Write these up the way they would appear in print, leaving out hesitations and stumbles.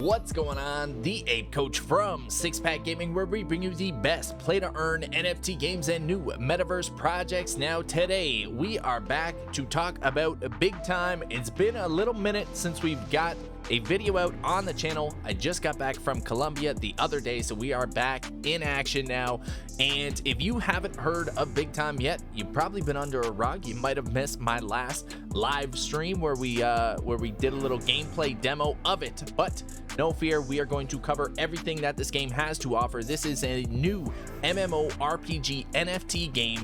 What's going on? The Ape Coach from Six Pack Gaming, where we bring you the best play to earn NFT games and new Metaverse projects. Now today we are back to talk about big time. It's been a little minute since we've got a video out on the channel. I just got back from Colombia the other day, so we are back in action now. And if you haven't heard of big time yet, you've probably been under a rug. You might have missed my last live stream where we did a little gameplay demo of it, but no fear, we are going to cover everything that this game has to offer. This is a new MMORPG NFT game,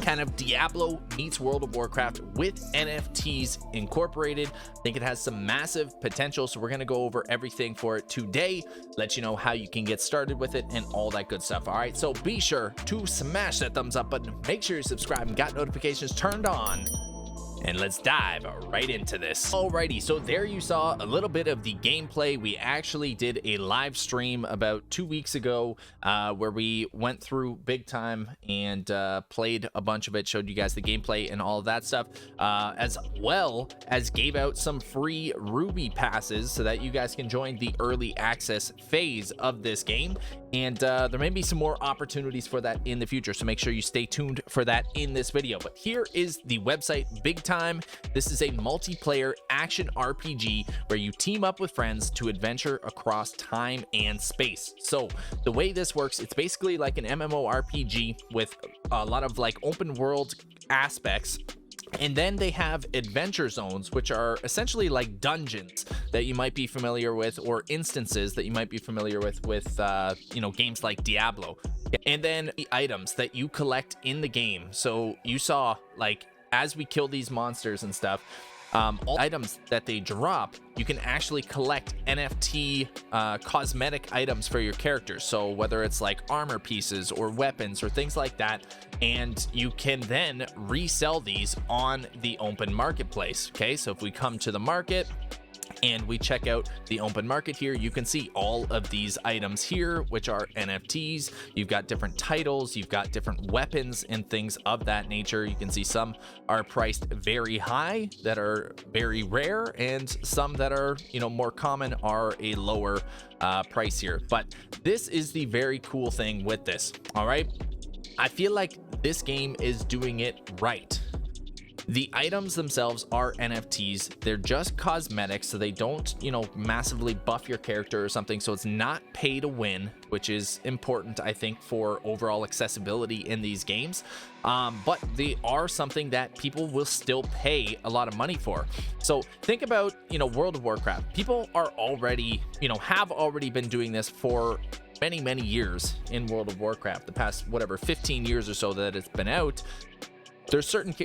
kind of Diablo meets World of Warcraft with NFTs incorporated. I think it has some massive potential, so we're going to go over everything for it today, let you know how you can get started with it and all that good stuff. All right, so be sure to smash that thumbs up button, make sure you subscribe and got notifications turned on, and let's dive right into this. Alrighty, so there you saw a little bit of the gameplay. We actually did a live stream about 2 weeks ago where we went through big time and played a bunch of it, showed you guys the gameplay and all of that stuff, as well as gave out some free Ruby passes so that you guys can join the early access phase of this game. And there may be some more opportunities for that in the future, so make sure you stay tuned for that in this video. But here is the website, Big Time. This is a multiplayer action RPG where you team up with friends to adventure across time and space. So the way this works, it's basically like an MMORPG with a lot of like open world aspects. And then they have adventure zones, which are essentially like dungeons that you might be familiar with, or instances that you might be familiar with you know, games like Diablo. And then the items that you collect in the game. So you saw, like, as we kill these monsters and stuff, all items that they drop, you can actually collect NFT cosmetic items for your characters. So whether it's like armor pieces or weapons or things like that, and you can then resell these on the open marketplace. Okay, so if we come to the market and we check out the open market here, you can see all of these items here, which are NFTs. You've got different titles, you've got different weapons and things of that nature. You can see some are priced very high that are very rare, and some that are, you know, more common are a lower price here. But this is the very cool thing with this. All right, I feel like this game is doing it right. The items themselves are NFTs. They're just cosmetics, so they don't, you know, massively buff your character or something. So it's not pay to win, which is important, I think, for overall accessibility in these games. But they are something that people will still pay a lot of money for. So think about, you know, World of Warcraft. People are already, you know, have already been doing this for many years in World of Warcraft. The past, whatever, 15 years or so that it's been out. There's certain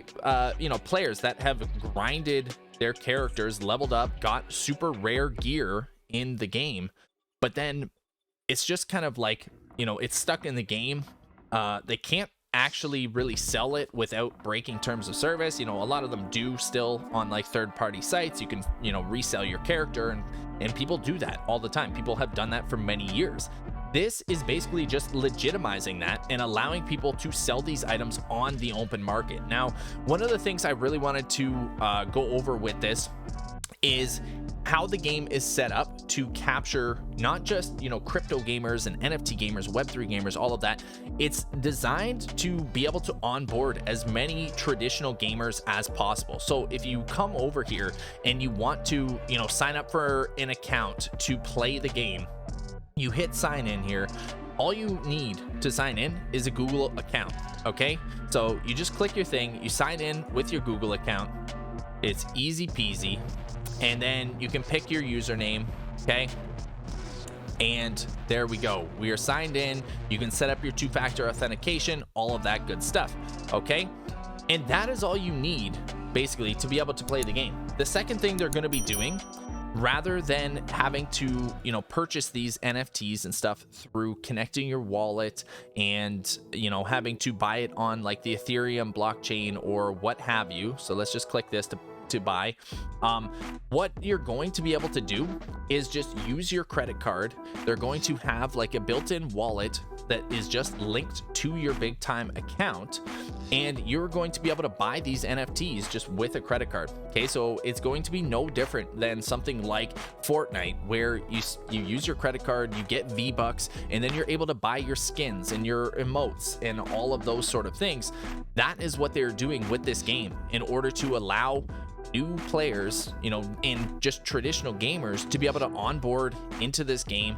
you know, players that have grinded their characters, leveled up, got super rare gear in the game, but then it's just kind of like, you know, it's stuck in the game. They can't actually really sell it without breaking terms of service. You know, a lot of them do still on like third-party sites. You can, you know, resell your character, and people do that all the time. People have done that for many years. This is basically just legitimizing that and allowing people to sell these items on the open market. Now, one of the things I really wanted to go over with this is how the game is set up to capture not just, you know, crypto gamers and NFT gamers, Web3 gamers, all of that. It's designed to be able to onboard as many traditional gamers as possible. So if you come over here and you want to, you know, sign up for an account to play the game, you hit sign in here. All you need to sign in is a Google account. Okay, so you just click your thing, you sign in with your Google account. It's easy peasy, and then you can pick your username. Okay, and there we go, we are signed in. You can set up your two-factor authentication, all of that good stuff. Okay, and that is all you need basically to be able to play the game. The second thing they're going to be doing, rather than having to, you know, purchase these NFTs and stuff through connecting your wallet and, you know, having to buy it on like the Ethereum blockchain or what have you. So let's just click this to to buy. What you're going to be able to do is just use your credit card. They're going to have like a built-in wallet that is just linked to your Big Time account, and you're going to be able to buy these NFTs just with a credit card. Okay, so it's going to be no different than something like Fortnite, where you use your credit card, you get V-Bucks, and then you're able to buy your skins and your emotes and all of those sort of things. That is what they're doing with this game in order to allow new players, you know, and just traditional gamers to be able to onboard into this game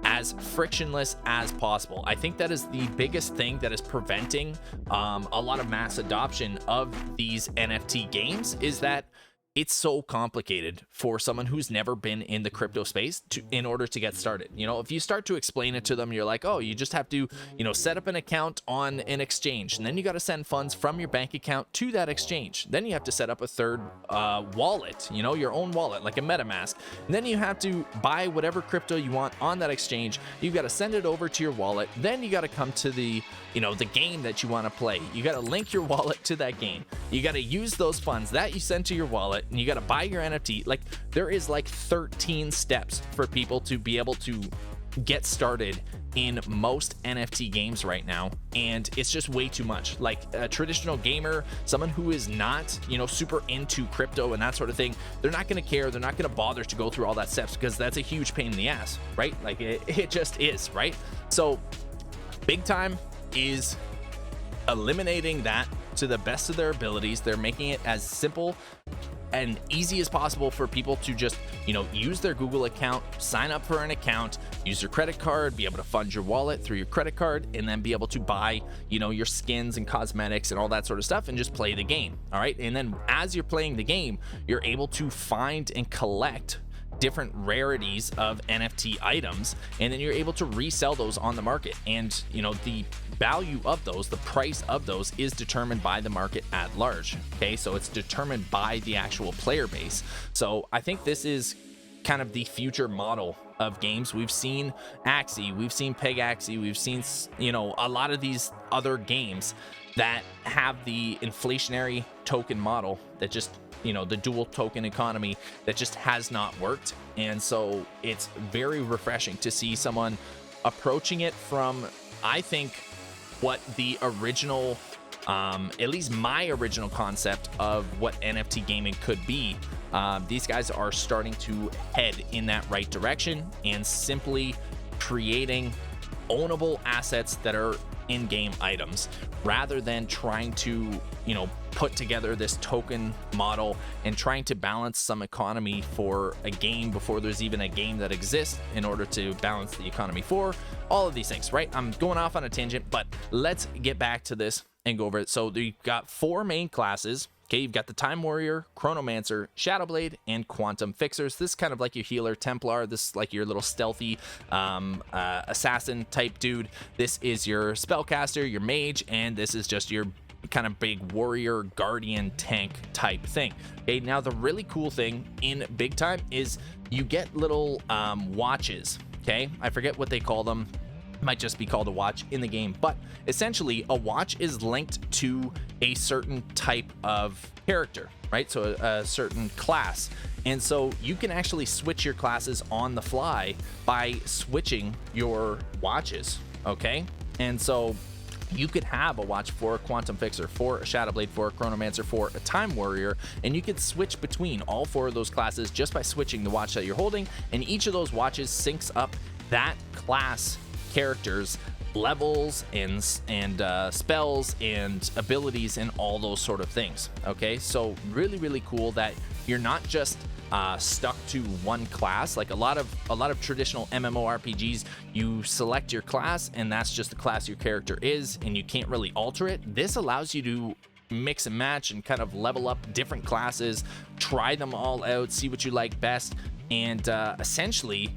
as frictionless as possible. I think that is the biggest thing that is preventing a lot of mass adoption of these NFT games, is that it's so complicated for someone who's never been in the crypto space in order to get started. You know, if you start to explain it to them, you're like, oh, you just have to, you know, set up an account on an exchange, and then you got to send funds from your bank account to that exchange. Then you have to set up a third wallet, you know, your own wallet, like a MetaMask. And then you have to buy whatever crypto you want on that exchange. You got to send it over to your wallet. Then you got to come to the, you know, the game that you want to play. You got to link your wallet to that game. You got to use those funds that you send to your wallet, and you got to buy your NFT. Like, there is like 13 steps for people to be able to get started in most NFT games right now, and it's just way too much. Like a traditional gamer, someone who is not, you know, super into crypto and that sort of thing, they're not going to care. They're not going to bother to go through all that steps, because that's a huge pain in the ass, right? Like it just is, right? So Big Time is eliminating that to the best of their abilities. They're making it as simple and easy as possible for people to just, you know, use their Google account, sign up for an account, use your credit card, be able to fund your wallet through your credit card, and then be able to buy, you know, your skins and cosmetics and all that sort of stuff, and just play the game. All right, and then as you're playing the game, you're able to find and collect different rarities of NFT items, and then you're able to resell those on the market. And you know, the value of those, the price of those, is determined by the market at large. Okay, so it's determined by the actual player base. So I think this is kind of the future model of games. We've seen Axie, we've seen Peg Axie, we've seen, you know, a lot of these other games that have the inflationary token model that just, you know, the dual token economy that just has not worked. And so it's very refreshing to see someone approaching it from, I think, what the original, at least my original concept of what NFT gaming could be. These guys are starting to head in that right direction and simply creating ownable assets that are in-game items, rather than trying to, you know, put together this token model and trying to balance some economy for a game before there's even a game that exists, in order to balance the economy for all of these things, right? I'm going off on a tangent, but let's get back to this and go over it. So you've got 4 main classes. Okay, you've got the Time Warrior, Chronomancer, Shadowblade, and Quantum Fixers. This is kind of like your healer Templar. This is like your little stealthy assassin type dude. This is your spellcaster, your mage, and this is just your kind of big warrior guardian tank type thing. Okay, now the really cool thing in Big Time is you get little watches. Okay, I forget what they call them. Might just be called a watch in the game, but essentially a watch is linked to a certain type of character, right? So a certain class. And so you can actually switch your classes on the fly by switching your watches, okay? And so you could have a watch for a Quantum Fixer, for a Shadowblade, for a Chronomancer, for a Time Warrior, and you could switch between all 4 of those classes just by switching the watch that you're holding, and each of those watches syncs up that class characters, levels, and spells and abilities and all those sort of things. Okay, so really cool that you're not just stuck to one class. Like a lot of traditional MMORPGs, you select your class and that's just the class your character is, and you can't really alter it. This allows you to mix and match and kind of level up different classes, try them all out, see what you like best, and essentially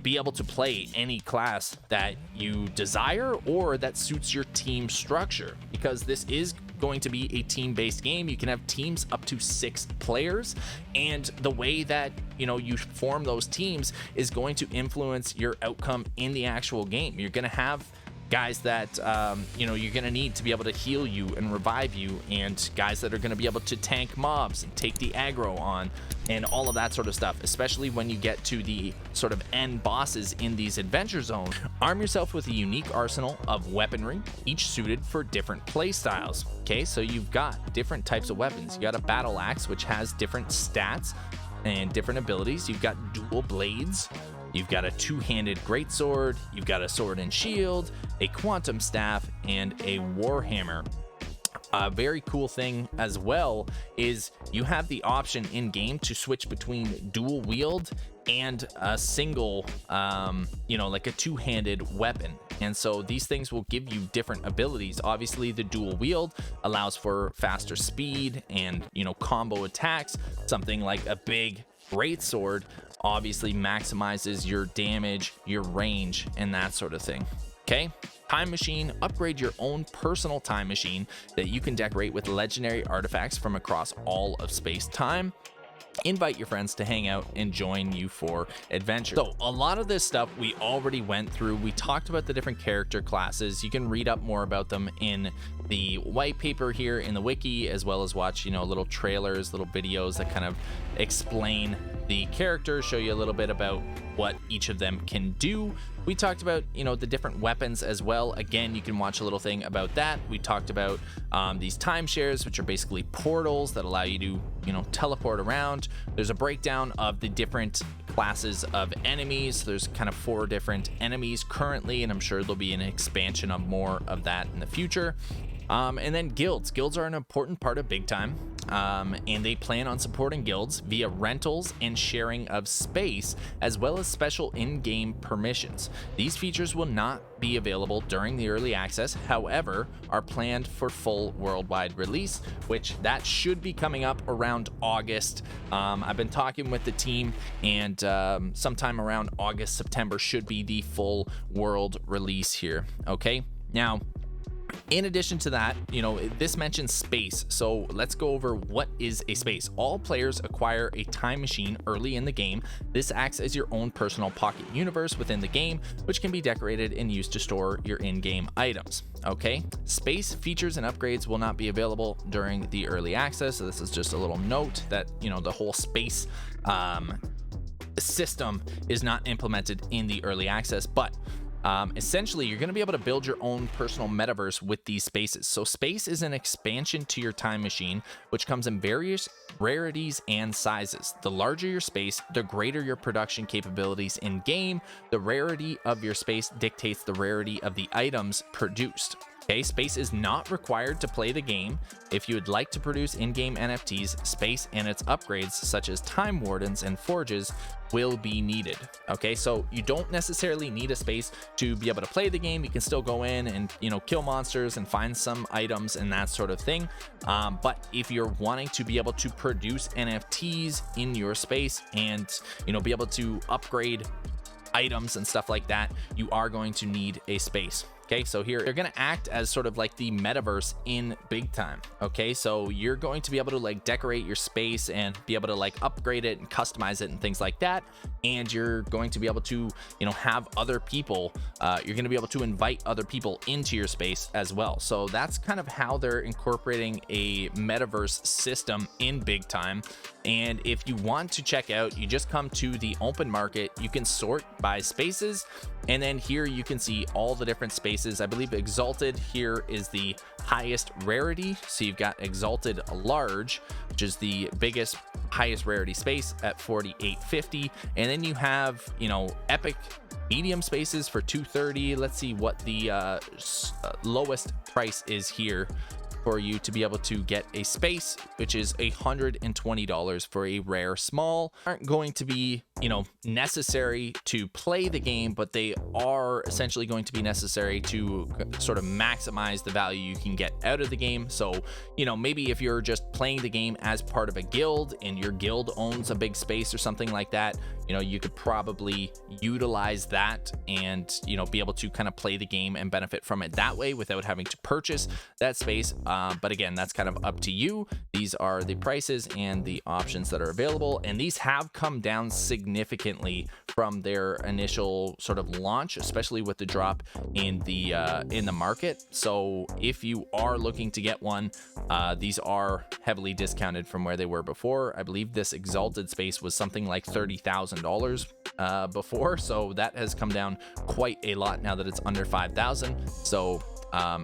be able to play any class that you desire or that suits your team structure, because this is going to be a team-based game. You can have teams up to 6 players, and the way that, you know, you form those teams is going to influence your outcome in the actual game. You're going to have guys that you know, you're gonna need to be able to heal you and revive you, and guys that are gonna be able to tank mobs and take the aggro on, and all of that sort of stuff, especially when you get to the sort of end bosses in these adventure zones. Arm yourself with a unique arsenal of weaponry, each suited for different play styles. Okay, so you've got different types of weapons. You got a battle axe, which has different stats and different abilities. You've got dual blades. You've got a two-handed greatsword. You've got a sword and shield, a quantum staff, and a warhammer. A very cool thing as well is you have the option in game to switch between dual wield and a single, you know, like a two-handed weapon. And so these things will give you different abilities. Obviously, the dual wield allows for faster speed and, you know, combo attacks. Something like a big greatsword obviously maximizes your damage, your range, and that sort of thing. Okay, time machine. Upgrade your own personal time machine that you can decorate with legendary artifacts from across all of space-time. Invite your friends to hang out and join you for adventure. So a lot of this stuff we already went through. We talked about the different character classes. You can read up more about them in the white paper here in the wiki, as well as watch, you know, little trailers, little videos that kind of explain the characters, show you a little bit about what each of them can do. We talked about, you know, the different weapons as well. Again, you can watch a little thing about that. We talked about these timeshares, which are basically portals that allow you to, you know, teleport around. There's a breakdown of the different classes of enemies. There's kind of 4 different enemies currently, and I'm sure there'll be an expansion of more of that in the future. And then guilds. Guilds are an important part of Big Time, and they plan on supporting guilds via rentals and sharing of space, as well as special in-game permissions. These features will not be available during the early access, however, are planned for full worldwide release, which that should be coming up around August. I've been talking with the team, and sometime around August, September should be the full world release here. Okay, now, in addition to that, you know, this mentions space. So let's go over what is a space. All players acquire a time machine early in the game. This acts as your own personal pocket universe within the game, which can be decorated and used to store your in-game items. Okay, space features and upgrades will not be available during the early access. So this is just a little note that, you know, the whole space system is not implemented in the early access, but essentially, you're going to be able to build your own personal metaverse with these spaces. So space is an expansion to your time machine, which comes in various rarities and sizes. The larger your space, the greater your production capabilities in game. The rarity of your space dictates the rarity of the items produced. Okay, space is not required to play the game. If you would like to produce in-game NFTs, space and its upgrades, such as time wardens and forges, will be needed. Okay, so you don't necessarily need a space to be able to play the game. You can still go in and, you know, kill monsters and find some items and that sort of thing. But if you're wanting to be able to produce NFTs in your space and, you know, be able to upgrade items and stuff like that, you are going to need a space. Okay, so here they're going to act as sort of like the metaverse in Big Time. Okay, so you're going to be able to like decorate your space and be able to like upgrade it and customize it and things like that. And you're going to be able to, you know, have other people, you're going to be able to invite other people into your space as well. So that's kind of how they're incorporating a metaverse system in Big Time. And if you want to check out, you just come to the open market. You can sort by spaces, and then here you can see all the different spaces. I believe Exalted here is the highest rarity. So you've got Exalted Large, which is the biggest, highest rarity space at 4850. And then you have, you know, Epic medium spaces for 230. Let's see what the lowest price is here for you to be able to get a space, which is $120 for a rare small. Aren't going to be, you know, necessary to play the game, but they are essentially going to be necessary to sort of maximize the value you can get out of the game. So, you know, maybe if you're just playing the game as part of a guild and your guild owns a big space or something like that, you know, you could probably utilize that and, you know, be able to kind of play the game and benefit from it that way without having to purchase that space. But again, that's kind of up to you. These are the prices and the options that are available, and these have come down significantly from their initial sort of launch, especially with the drop in the market. So if you are looking to get one, these are heavily discounted from where they were before. I believe this Exalted space was something like $30,000 before, so that has come down quite a lot now that it's under 5,000. So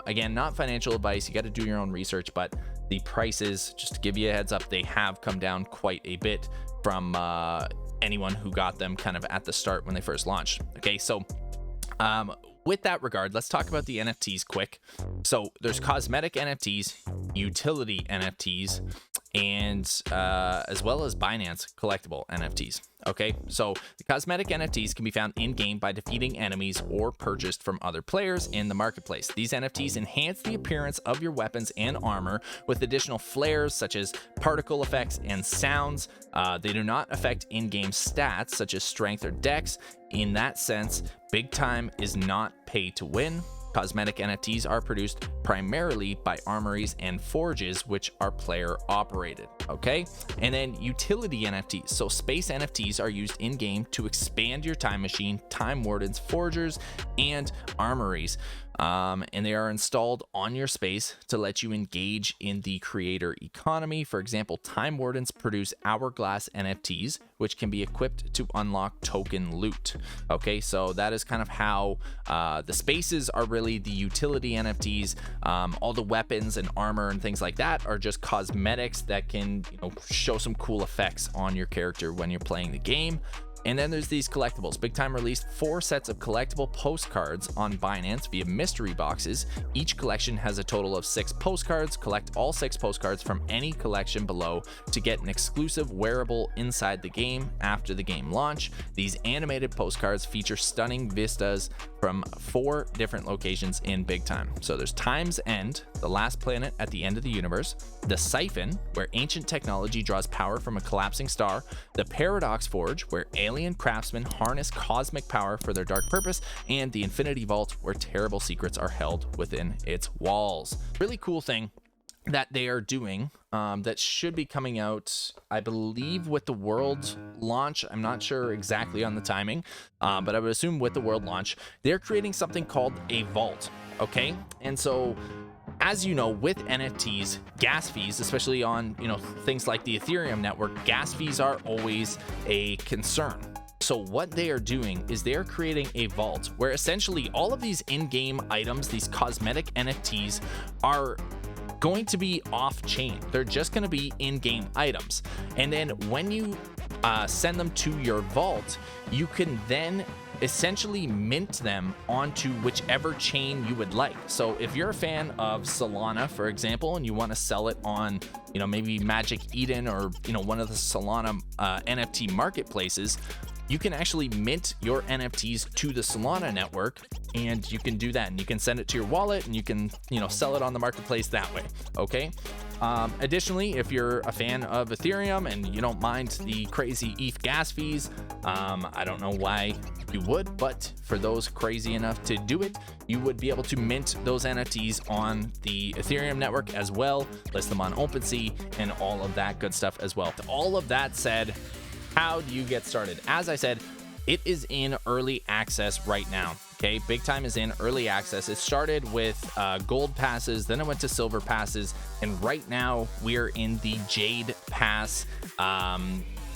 again, not financial advice, you got to do your own research, but the prices, just to give you a heads up, they have come down quite a bit from anyone who got them kind of at the start when they first launched. Okay, so with that regard, let's talk about the NFTs quick. So there's Cosmetic NFTs, Utility NFTs, and as well as Binance collectible NFTs. Okay, so the Cosmetic NFTs can be found in-game by defeating enemies or purchased from other players in the marketplace. These NFTs enhance the appearance of your weapons and armor with additional flares such as particle effects and sounds. They do not affect in-game stats such as strength or dex. In that sense, Big Time is not pay to win. Cosmetic NFTs are produced primarily by armories and forges, which are player operated. Okay, and then utility NFTs. So space NFTs are used in game to expand your time machine, time wardens, forgers, and armories. And they are installed on your space to let you engage in the creator economy. For example, Time Wardens produce hourglass NFTs, which can be equipped to unlock token loot. Okay, so that is kind of how the spaces are really the utility NFTs. All the weapons and armor and things like that are just cosmetics that can, you know, show some cool effects on your character when you're playing the game. And then there's these collectibles. Big Time released 4 sets of collectible postcards on Binance via mystery boxes. Each collection has a total of 6 postcards. Collect all 6 postcards from any collection below to get an exclusive wearable inside the game after the game launch. These animated postcards feature stunning vistas from 4 different locations in Big Time. So there's Time's End, the last planet at the end of the universe, the Siphon, where ancient technology draws power from a collapsing star, the Paradox Forge, where alien craftsmen harness cosmic power for their dark purpose, and the Infinity Vault, where terrible secrets are held within its walls. Really cool thing that they are doing that should be coming out, I believe, with the world launch. I'm not sure exactly on the timing, but I would assume with the world launch, they're creating something called a vault. Okay, and so as you know, with NFTs, gas fees, especially on, you know, things like the Ethereum network, gas fees are always a concern. So what they are doing is they're creating a vault where essentially all of these in-game items, these cosmetic NFTs, are going to be off-chain. They're just going to be in-game items. And then when you send them to your vault, you can then essentially mint them onto whichever chain you would like. So if you're a fan of Solana, for example, and you want to sell it on, you know, maybe Magic Eden or, you know, one of the Solana NFT marketplaces, you can actually mint your NFTs to the Solana network, and you can do that, and you can send it to your wallet, and you can, you know, sell it on the marketplace that way. Okay. Additionally, if you're a fan of Ethereum and you don't mind the crazy ETH gas fees, I don't know why you would, but for those crazy enough to do it, you would be able to mint those NFTs on the Ethereum network as well, list them on OpenSea, and all of that good stuff as well. All of that said, how do you get started? As I said, it is in early access right now. Okay, Big Time is in early access. It started with gold passes, then it went to silver passes, and right now we are in the Jade Pass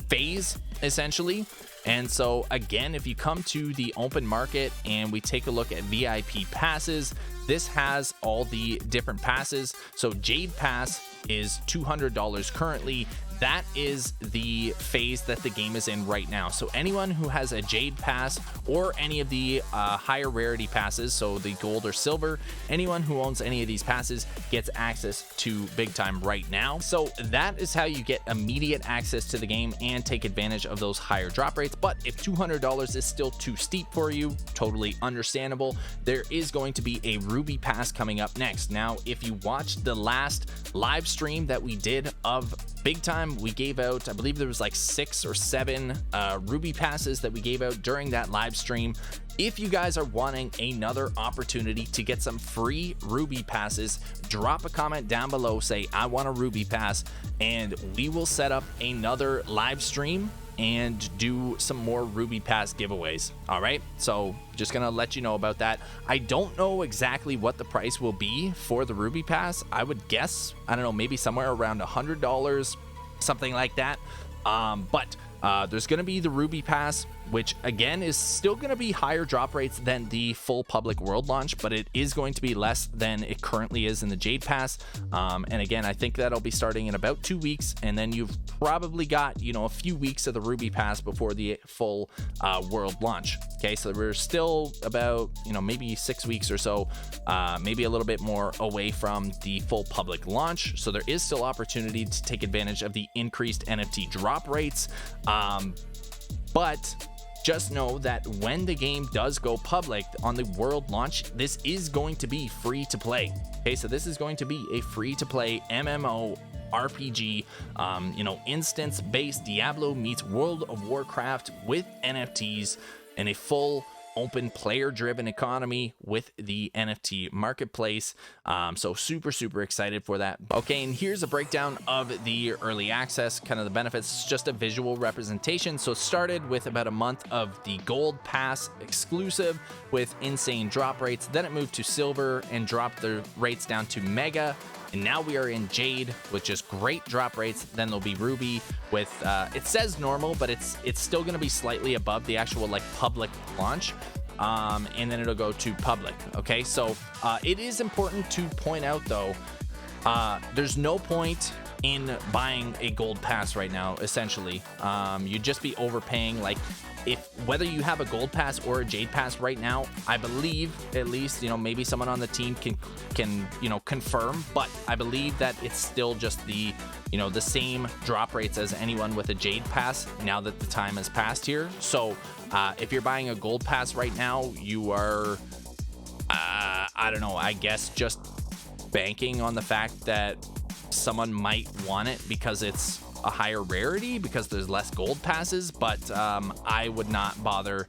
phase, essentially. And so again, if you come to the open market and we take a look at VIP passes, this has all the different passes. So Jade Pass is $200 currently. That is the phase that the game is in right now. So anyone who has a Jade Pass or any of the higher rarity passes, so the gold or silver, anyone who owns any of these passes gets access to Big Time right now. So that is how you get immediate access to the game and take advantage of those higher drop rates. rates. But if $200 is still too steep for you, totally understandable. There is going to be a Ruby Pass coming up next. Now, if you watched the last live stream that we did of Big Time, we gave out, I believe there was like 6 or 7 Ruby Passes that we gave out during that live stream. If you guys are wanting another opportunity to get some free Ruby Passes, drop a comment down below, say I want a Ruby Pass, and we will set up another live stream and do some more Ruby Pass giveaways. All right, so just gonna let you know about that. I don't know exactly what the price will be for the Ruby Pass. I would guess, I don't know, maybe somewhere around $100, something like that. But there's gonna be the Ruby Pass, which again is still going to be higher drop rates than the full public world launch, but it is going to be less than it currently is in the Jade Pass. And again, I think that'll be starting in about 2 weeks, and then you've probably got, you know, a few weeks of the Ruby Pass before the full world launch. Okay, so we're still about, you know, maybe 6 weeks or so, maybe a little bit more away from the full public launch. So there is still opportunity to take advantage of the increased NFT drop rates. But just know that when the game does go public on the world launch, this is going to be free to play. Okay, so this is going to be a free to play MMORPG, you know, instance-based Diablo meets World of Warcraft with NFTs and a full open player-driven economy with the NFT marketplace. So super excited for that. Okay, and here's a breakdown of the early access, kind of the benefits. It's just a visual representation. So it started with about a month of the gold pass exclusive with insane drop rates. Then it moved to silver and dropped the rates down to mega. And now we are in Jade with just great drop rates. Then there'll be Ruby with, it says normal, but it's still going to be slightly above the actual like public launch. And then it'll go to public. Okay, so it is important to point out though, there's no point in buying a gold pass right now. Essentially, you'd just be overpaying. Like, if whether you have a gold pass or a Jade pass right now, I believe, at least, you know, maybe someone on the team can you know, confirm, but I believe that it's still just the, you know, the same drop rates as anyone with a Jade pass now that the time has passed here. So if you're buying a gold pass right now, you are I don't know, I guess just banking on the fact that someone might want it because it's a higher rarity, because there's less gold passes. But I would not bother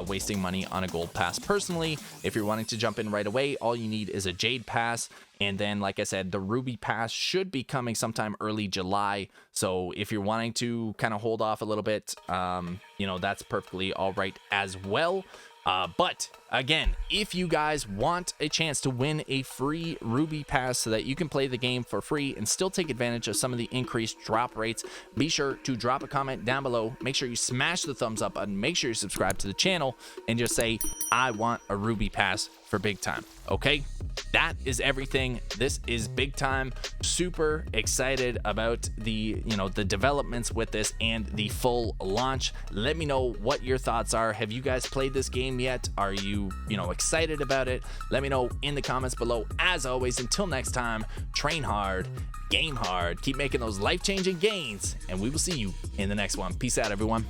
wasting money on a gold pass personally. If you're wanting to jump in right away, all you need is a Jade pass, and then, like I said, the Ruby pass should be coming sometime early July. So if you're wanting to kind of hold off a little bit, you know, that's perfectly all right as well. But again, if you guys want a chance to win a free Ruby Pass so that you can play the game for free and still take advantage of some of the increased drop rates, be sure to drop a comment down below. Make sure you smash the thumbs up button. Make sure you subscribe to the channel and just say, I want a Ruby Pass for Big Time. Okay, that is everything. This is Big Time. Super excited about the, you know, the developments with this and the full launch. Let me know what your thoughts are. Have you guys played this game yet? Are you know, excited about it? Let me know in the comments below. As always, until next time, train hard, game hard, keep making those life-changing gains, and we will see you in the next one. Peace out, everyone.